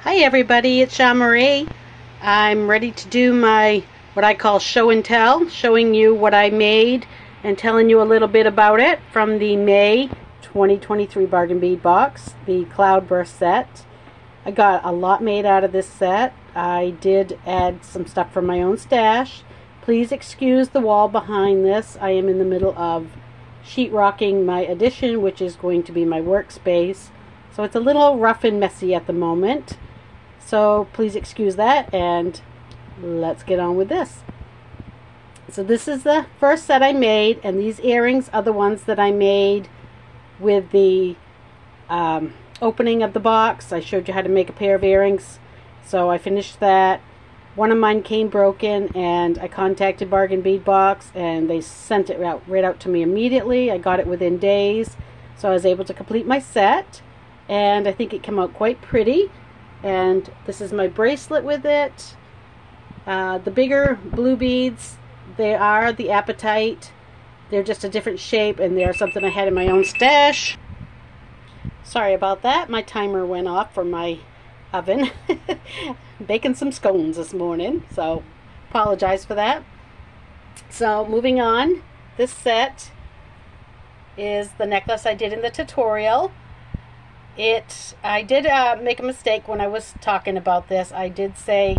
Hi everybody, it's Jean Marie. I'm ready to do my what I call show and tell, showing you what I made and telling you a little bit about it from the May 2023 Bargain Bead box, the Cloudburst set. I got a lot made out of this set. I did add some stuff from my own stash. Please excuse the wall behind this. I am in the middle of sheetrocking my addition, which is going to be my workspace. So it's a little rough and messy at the moment. So please excuse that, and let's get on with this. So this is the first set I made, and these earrings are the ones that I made with the opening of the box. I showed you how to make a pair of earrings, so I finished that. One of mine came broken, and I contacted Bargain Bead Box, and they sent it right out to me immediately. I got it within days, so I was able to complete my set, and I think it came out quite pretty. And this is my bracelet with it. The bigger blue beads, they are the Appetite. They're just a different shape, and they're something I had in my own stash. Sorry about that. My timer went off for my oven. Baking some scones this morning, so apologize for that. So moving on, this set is the necklace I did in the tutorial. I did make a mistake when I was talking about this. I did say,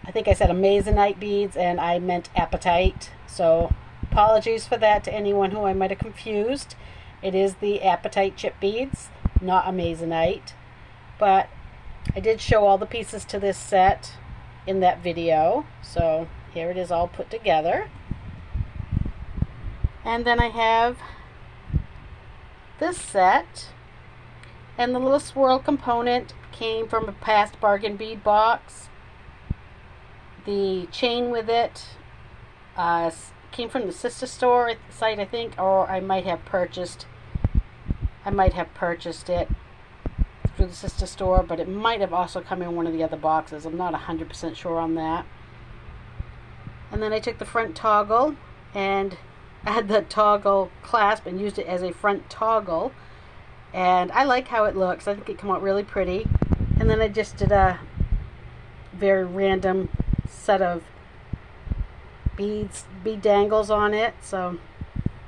I think I said Amazonite beads, and I meant Appetite. So apologies for that to anyone who I might have confused. It is the Appetite chip beads, not Amazonite. But I did show all the pieces to this set in that video. So here it is all put together. And then I have this set. And the little swirl component came from a past Bargain Bead box. The chain with it came from the sister store site, I think, or I might have purchased it through the sister store, but it might have also come in one of the other boxes. I'm not 100% sure on that. And then I took the front toggle and I had the toggle clasp and used it as a front toggle. And I like how it looks. I think it came out really pretty. And then I just did a very random set of bead dangles on it. So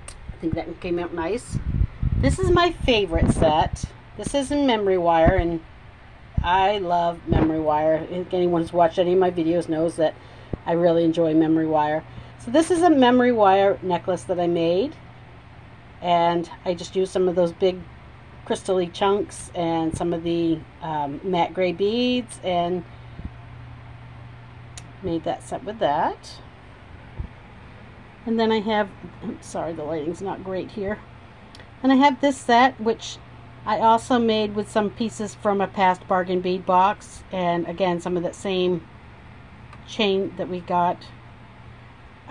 I think that came out nice. This is my favorite set. This is in memory wire, and I love memory wire. If anyone who's watched any of my videos knows that I really enjoy memory wire. So this is a memory wire necklace that I made. And I just used some of those big crystal-y chunks and some of the matte gray beads and made that set with that. And then I have, I'm sorry, the lighting's not great here. And I have this set, which I also made with some pieces from a past Bargain Bead box, and again some of that same chain that we got.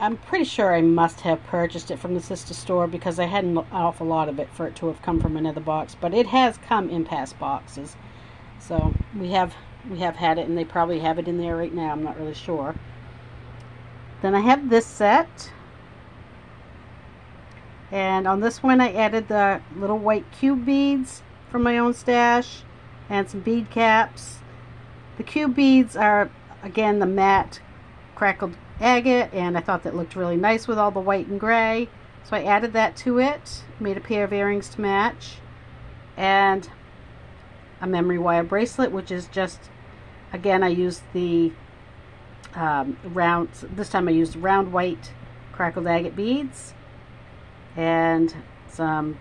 I'm pretty sure I must have purchased it from the sister store because I had an awful lot of it for it to have come from another box, but it has come in past boxes. So we have had it, and they probably have it in there right now. I'm not really sure. Then I have this set, and on this one I added the little white cube beads from my own stash and some bead caps. The cube beads are again the matte crackled agate, and I thought that looked really nice with all the white and gray, so I added that to it, made a pair of earrings to match, and a memory wire bracelet, which is just, again, I used the round, this time I used round white crackled agate beads and some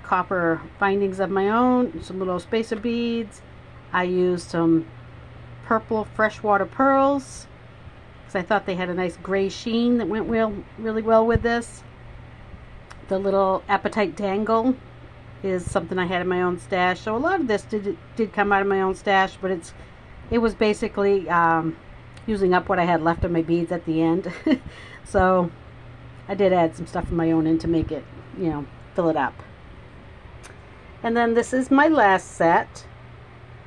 copper findings of my own, some little spacer beads. I used some purple freshwater pearls, I thought they had a nice gray sheen that went really well with this. The little Appetite dangle is something I had in my own stash. So a lot of this did come out of my own stash, but it was basically using up what I had left of my beads at the end. So I did add some stuff of my own in to make it, fill it up. And then this is my last set,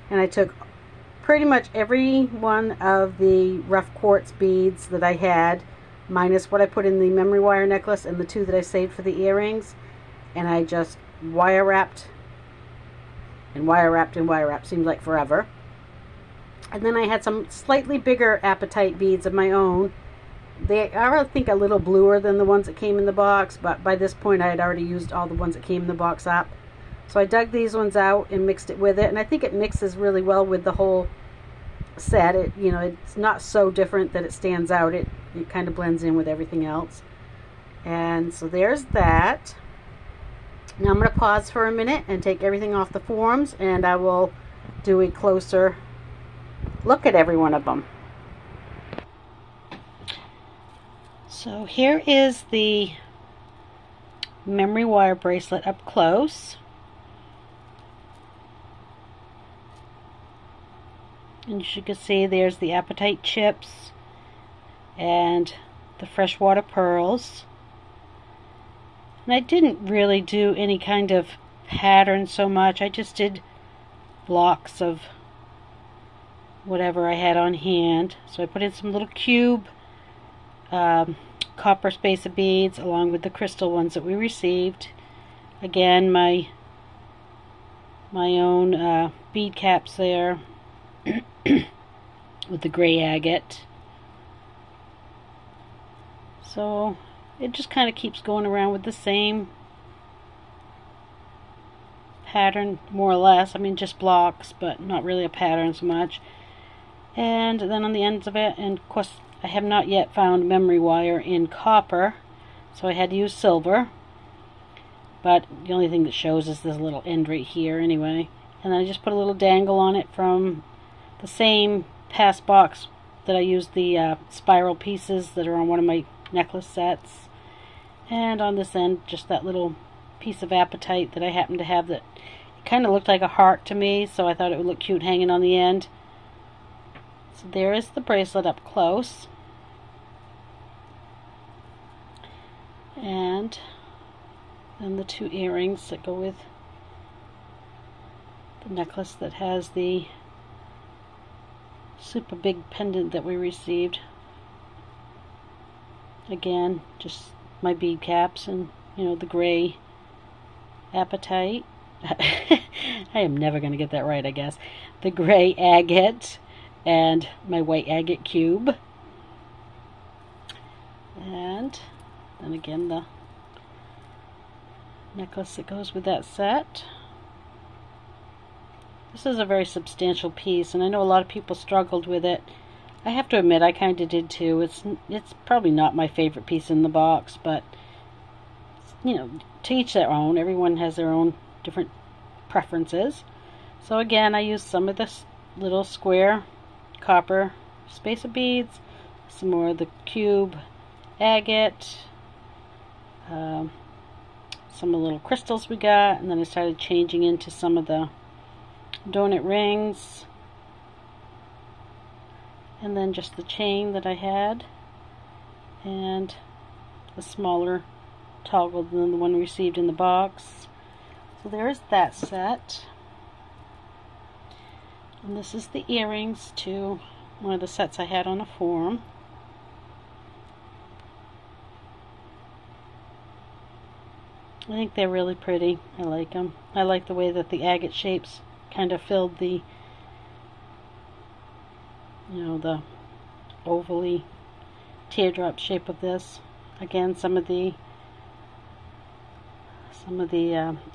and I took pretty much every one of the rough quartz beads that I had, minus what I put in the memory wire necklace and the two that I saved for the earrings, and I just wire wrapped and wire wrapped and wire wrapped. Seemed like forever. And then I had some slightly bigger apatite beads of my own. They are, I think, a little bluer than the ones that came in the box, but by this point I had already used all the ones that came in the box up. So I dug these ones out and mixed it with it, and I think it mixes really well with the whole set. It's not so different that it stands out. It kind of blends in with everything else. And so there's that. Now I'm going to pause for a minute and take everything off the forms, and I will do a closer look at every one of them. So here is the memory wire bracelet up close. And as you can see, there's the apatite chips and the freshwater pearls. And I didn't really do any kind of pattern so much. I just did blocks of whatever I had on hand. So I put in some little cube copper spacer beads along with the crystal ones that we received. Again, my own bead caps there with the gray agate. So it just kind of keeps going around with the same pattern, more or less. I mean, just blocks, but not really a pattern so much. And then on the ends of it, and of course I have not yet found memory wire in copper, so I had to use silver. But the only thing that shows is this little end right here anyway. And then I just put a little dangle on it from the same past box that I used the spiral pieces that are on one of my necklace sets. And on this end, just that little piece of apatite that I happened to have that kind of looked like a heart to me, so I thought it would look cute hanging on the end. So there is the bracelet up close. And then the two earrings that go with the necklace that has the super big pendant that we received. Again, just my bead caps and, the gray apatite. I am never going to get that right, I guess. The gray agate and my white agate cube. And then again the necklace that goes with that set. This is a very substantial piece, and I know a lot of people struggled with it. I have to admit, I kind of did too. It's probably not my favorite piece in the box, but to each their own. Everyone has their own different preferences. So again, I used some of this little square copper spacer beads, some more of the cube agate, some of the little crystals we got, and then I started changing into some of the donut rings, and then just the chain that I had, and a smaller toggle than the one received in the box. So there's that set. And this is the earrings to one of the sets I had on a form. I think they're really pretty. I like them. I like the way that the agate shapes kind of filled the, the ovally teardrop shape of this. Again, some of the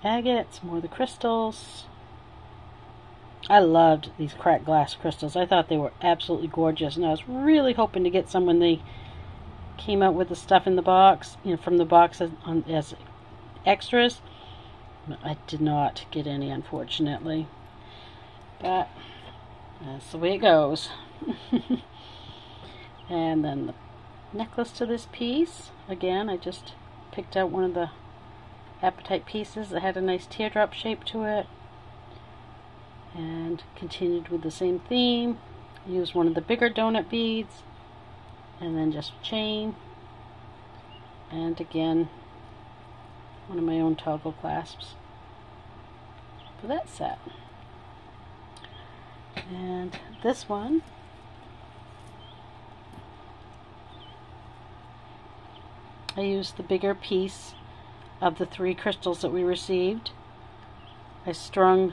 agates, more of the crystals. I loved these cracked glass crystals. I thought they were absolutely gorgeous, and I was really hoping to get some when they came out with the stuff in the box, from the box as extras. I did not get any, unfortunately, but that's the way it goes. And then the necklace to this piece, again, I just picked out one of the apatite pieces that had a nice teardrop shape to it, and continued with the same theme. Used one of the bigger donut beads, and then just chain, and again one of my own toggle clasps for that set. And this one, I used the bigger piece of the 3 crystals that we received. I strung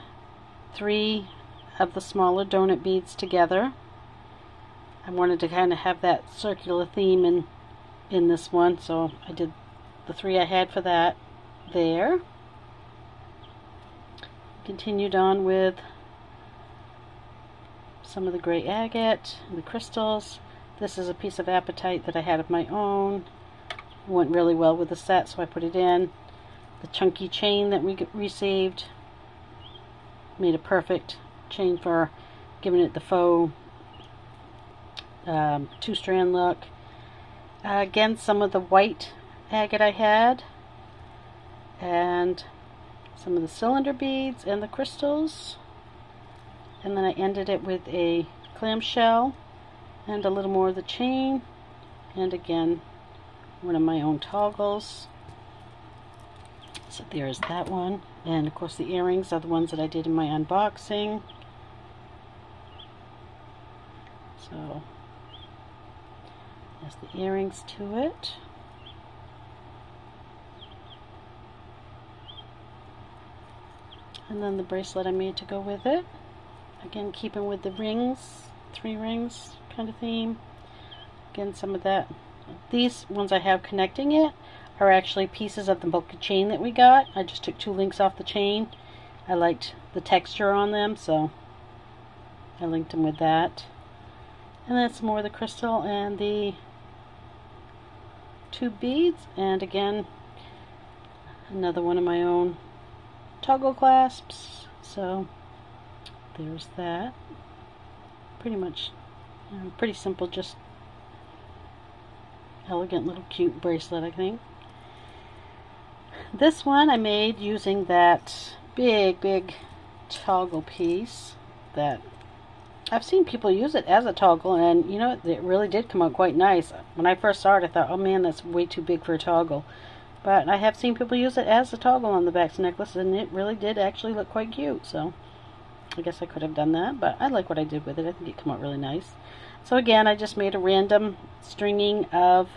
3 of the smaller donut beads together. I wanted to kind of have that circular theme in this one, so I did the 3 I had for that there. Continued on with some of the gray agate and the crystals. This is a piece of apatite that I had of my own. It went really well with the set, so I put it in. The chunky chain that we received made a perfect chain for giving it the faux 2-strand look. Again, some of the white agate I had, and some of the cylinder beads and the crystals, and then I ended it with a clamshell and a little more of the chain, and again one of my own toggles. So there's that one, and of course the earrings are the ones that I did in my unboxing. So there's the earrings to it. And then the bracelet I made to go with it. Again, keeping with the rings, 3 rings kind of theme. Again, some of that. These ones I have connecting it are actually pieces of the bulky chain that we got. I just took 2 links off the chain. I liked the texture on them, so I linked them with that. And then some more of the crystal and the 2 beads, and again another one of my own toggle clasps. So there's that. Pretty much pretty simple, just elegant little cute bracelet, I think. This one I made using that big toggle piece that I've seen people use it as a toggle, and you know, it really did come out quite nice. When I first saw it, I thought, oh man, that's way too big for a toggle. But I have seen people use it as a toggle on the back's necklace, and it really did actually look quite cute. So I guess I could have done that, but I like what I did with it. I think it came out really nice. So again, I just made a random stringing of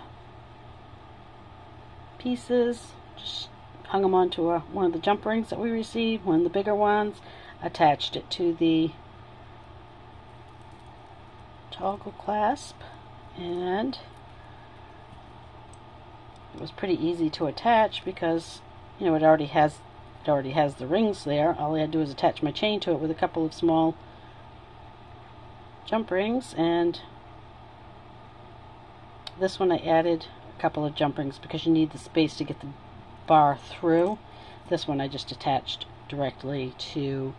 pieces, just hung them onto one of the jump rings that we received, one of the bigger ones, attached it to the toggle clasp, and it was pretty easy to attach because, you know, it already has the rings there. All I had to do is attach my chain to it with a couple of small jump rings, and this one I added a couple of jump rings because you need the space to get the bar through. This one I just attached directly to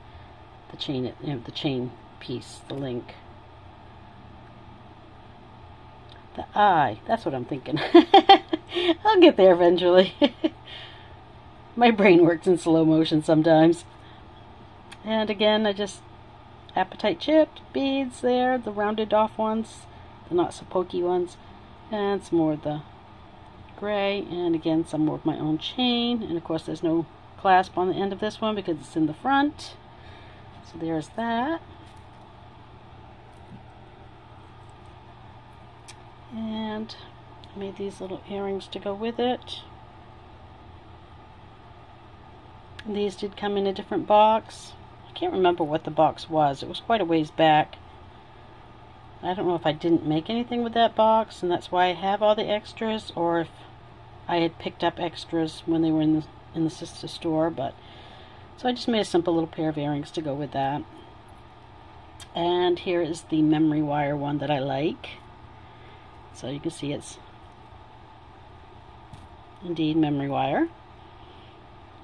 the chain, you know, the chain piece, the link. The eye, that's what I'm thinking. I'll get there eventually. My brain works in slow motion sometimes. And again, I just apatite chipped beads there, the rounded off ones, the not so pokey ones, and some more of the gray, and again some more of my own chain. And of course there's no clasp on the end of this one because it's in the front. So there's that. And I made these little earrings to go with it. And these did come in a different box. I can't remember what the box was. It was quite a ways back. I don't know if I didn't make anything with that box and that's why I have all the extras, or if I had picked up extras when they were in the sister store. But so I just made a simple little pair of earrings to go with that. And here is the memory wire one that I like. So you can see it's indeed memory wire.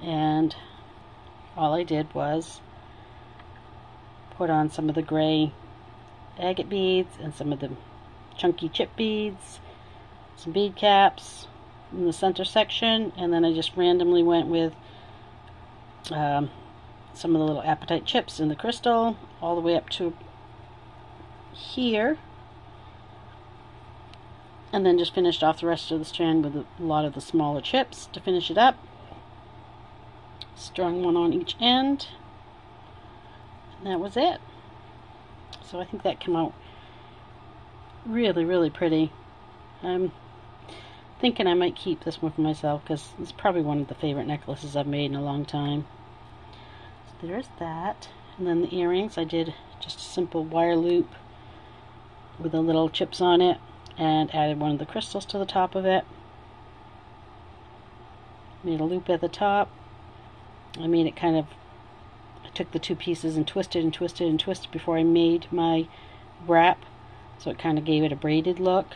And all I did was put on some of the gray agate beads and some of the chunky chip beads, some bead caps in the center section, and then I just randomly went with some of the little apatite chips in the crystal all the way up to here, and then just finished off the rest of the strand with a lot of the smaller chips to finish it up. Strung one on each end, and that was it. So I think that came out really pretty. I'm thinking I might keep this one for myself because it's probably one of the favorite necklaces I've made in a long time. So there's that. And then the earrings, I did just a simple wire loop with the little chips on it and added one of the crystals to the top of it. Made a loop at the top. I made it kind of, I took the two pieces and twisted and twisted and twisted before I made my wrap, so it kind of gave it a braided look,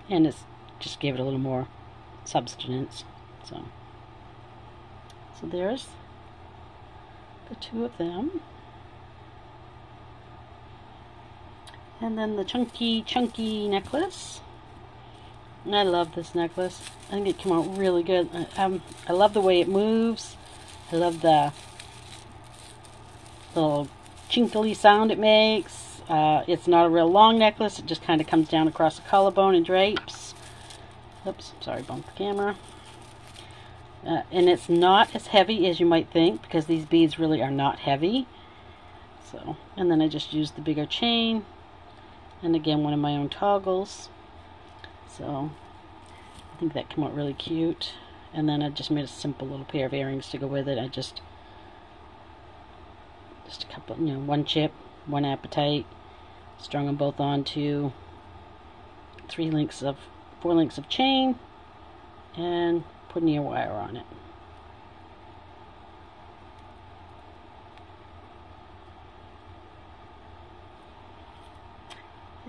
and it's just gave it a little more substance. So there's the two of them. And then the chunky necklace. And I love this necklace. I think it came out really good. I love the way it moves. I love the little chinkly sound it makes. It's not a real long necklace. It just kind of comes down across the collarbone and drapes. Oops, sorry, bumped the camera. And it's not as heavy as you might think, because these beads really are not heavy. So, and then I just used the bigger chain, and again one of my own toggles. So I think that came out really cute. And then I just made a simple little pair of earrings to go with it. I just a couple, one chip, one apatite, strung them both onto 4 links of chain, and put an ear wire on it.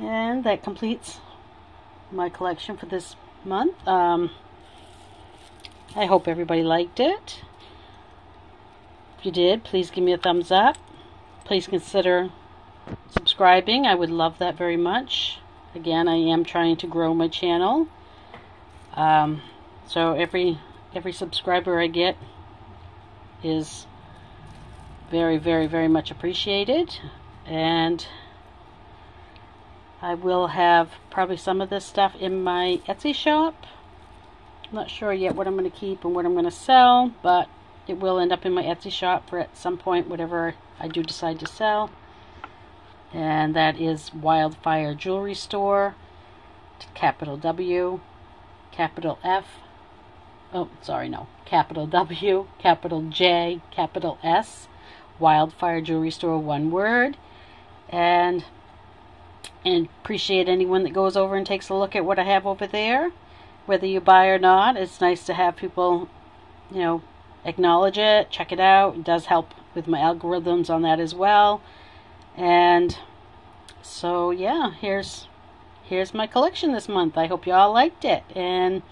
And that completes my collection for this month. I hope everybody liked it. If you did, please give me a thumbs up. Please consider subscribing. I would love that very much. Again, I am trying to grow my channel. So every subscriber I get is very, very, very much appreciated. And I will have probably some of this stuff in my Etsy shop. I'm not sure yet what I'm going to keep and what I'm going to sell, but it will end up in my Etsy shop for at some point, whatever I do decide to sell. And that is Wildfire Jewelry Store, capital W, capital F, oh, sorry, no, capital W, capital J, capital S, Wildfire Jewelry Store, one word. And appreciate anyone that goes over and takes a look at what I have over there. Whether you buy or not, it's nice to have people, acknowledge it, check it out. It does help with my algorithms on that as well. And so yeah, here's my collection this month. I hope you all liked it, and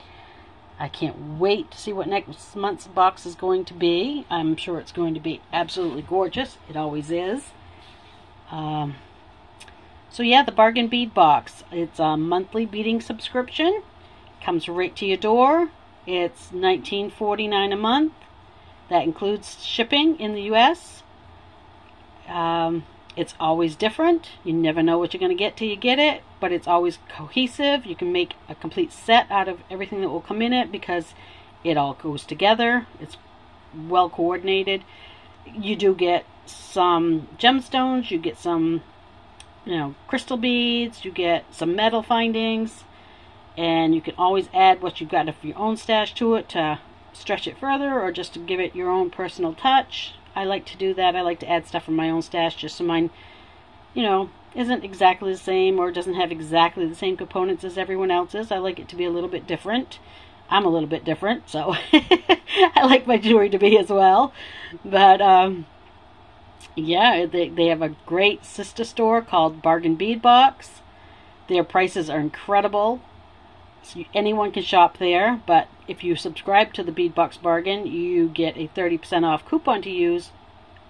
I can't wait to see what next month's box is going to be. I'm sure it's going to be absolutely gorgeous. It always is. So yeah, the bargain bead box. It's a monthly beading subscription. Comes right to your door. It's $19.49 a month. That includes shipping in the US. It's always different. You never know what you're going to get till you get it, but it's always cohesive. You can make a complete set out of everything that will come in it because it all goes together. It's well coordinated. You do get some gemstones, you get some crystal beads, you get some metal findings, and you can always add what you've got of your own stash to it to stretch it further, or just to give it your own personal touch. I like to do that. I like to add stuff from my own stash just so mine, isn't exactly the same or doesn't have exactly the same components as everyone else's. I like it to be a little bit different. I'm a little bit different, so I like my jewelry to be as well. But yeah, they have a great sister store called Bargain Bead Box. Their prices are incredible. So anyone can shop there, but if you subscribe to the Beadbox Bargain, you get a 30% off coupon to use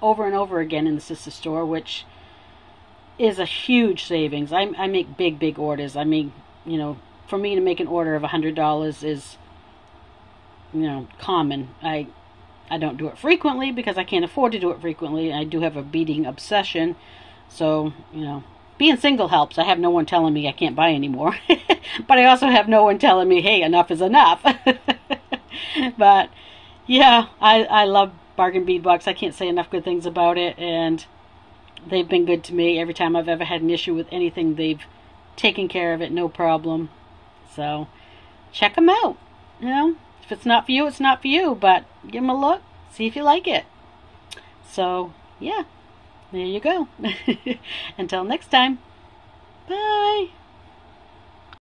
over and over again in the sister store, which is a huge savings. I make big orders. I mean, for me to make an order of $100 is, common. I don't do it frequently because I can't afford to do it frequently. I do have a beading obsession, so, being single helps. I have no one telling me I can't buy anymore. But I also have no one telling me, hey, enough is enough. But yeah, I love Bargain Bead Box. I can't say enough good things about it, and they've been good to me. Every time I've ever had an issue with anything, they've taken care of it, no problem. So check them out. If it's not for you, it's not for you, but give them a look, see if you like it. So yeah, there you go. Until next time, bye.